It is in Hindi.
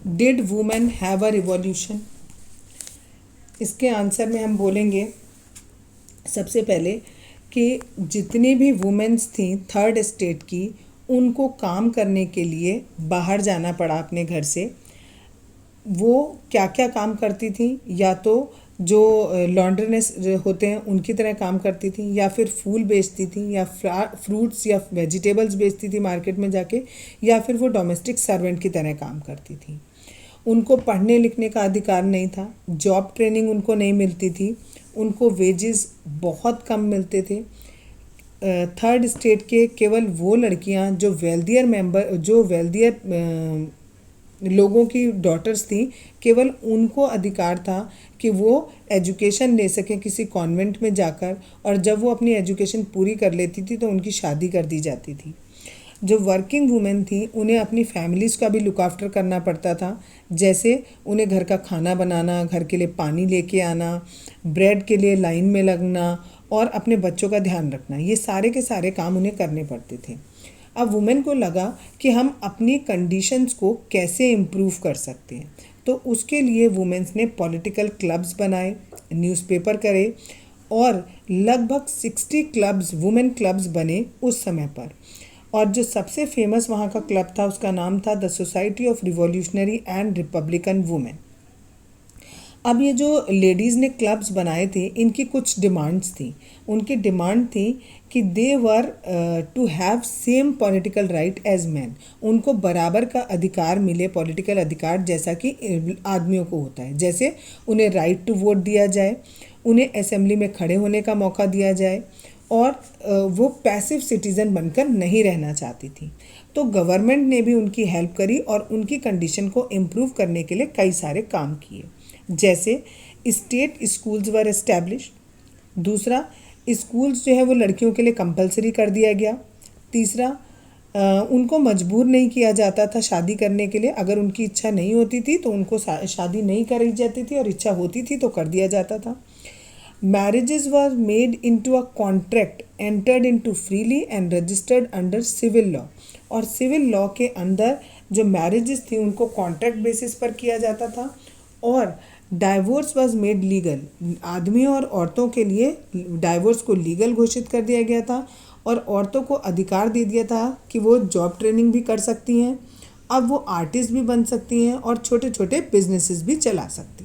Did women have a revolution? इसके आंसर में हम बोलेंगे सबसे पहले कि जितनी भी वुमेन्स थी थर्ड स्टेट की, उनको काम करने के लिए बाहर जाना पड़ा अपने घर से। वो क्या क्या काम करती थी? या तो जो लॉन्ड्रीनेस होते हैं उनकी तरह काम करती थी, या फिर फूल बेचती थी, या फ्रूट्स या वेजिटेबल्स बेचती थी मार्केट में जाके, या फिर वो डोमेस्टिक सर्वेंट की तरह काम करती थी। उनको पढ़ने लिखने का अधिकार नहीं था, जॉब ट्रेनिंग उनको नहीं मिलती थी, उनको वेजेस बहुत कम मिलते थे। थर्ड स्टेट के केवल वो लड़कियां जो वेल्दियर लोगों की डॉटर्स थी, केवल उनको अधिकार था कि वो एजुकेशन ले सकें किसी कॉन्वेंट में जाकर, और जब वो अपनी एजुकेशन पूरी कर लेती थी तो उनकी शादी कर दी जाती थी। जो वर्किंग वुमेन थी उन्हें अपनी फैमिलीज़ का भी लुक आफ्टर करना पड़ता था, जैसे उन्हें घर का खाना बनाना, घर के लिए पानी लेके आना, ब्रेड के लिए लाइन में लगना और अपने बच्चों का ध्यान रखना, ये सारे के सारे काम उन्हें करने पड़ते थे। अब वुमेन को लगा कि हम अपनी कंडीशंस को कैसे इम्प्रूव कर सकते हैं, तो उसके लिए वुमेन्स ने पॉलिटिकल क्लब्स बनाए, न्यूज़पेपर करे, और लगभग 60 क्लब्स, वुमेन क्लब्स बने उस समय पर। और जो सबसे फेमस वहाँ का क्लब था उसका नाम था the society of revolutionary and Republican women. अब ये जो लेडीज़ ने क्लब्स बनाए थे, इनकी कुछ डिमांड्स थी। उनकी डिमांड थी कि they were to have same political right as man, उनको बराबर का अधिकार मिले, पॉलिटिकल अधिकार जैसा कि आदमियों को होता है। जैसे उन्हें राइट टू वोट दिया जाए, उन्हें असेंबली में खड़े होने का मौका दिया जाए, और वो पैसिव सिटीज़न बनकर नहीं रहना चाहती थी। तो गवर्नमेंट ने भी उनकी हेल्प करी और उनकी कंडीशन को इम्प्रूव करने के लिए कई सारे काम किए। जैसे स्टेट स्कूल्स वर एस्टैब्लिश्ड। दूसरा, स्कूल्स जो है वो लड़कियों के लिए कंपलसरी कर दिया गया। तीसरा, उनको मजबूर नहीं किया जाता था शादी करने के लिए। अगर उनकी इच्छा नहीं होती थी तो उनको शादी नहीं करी जाती थी, और इच्छा होती थी तो कर दिया जाता था। Marriages were made into a contract entered into freely and registered under civil law. और सिविल लॉ के अंदर जो मैरिजेस थी उनको कॉन्ट्रैक्ट बेसिस पर किया जाता था। और डाइवोर्स वॉज मेड लीगल, आदमियों और औरतों के लिए डाइवोर्स को लीगल घोषित कर दिया गया था, और औरतों को अधिकार दे दिया था कि वो जॉब ट्रेनिंग भी कर सकती हैं, अब वो आर्टिस्ट भी बन सकती हैं और छोटे छोटे बिजनेसेस भी चला सकती हैं।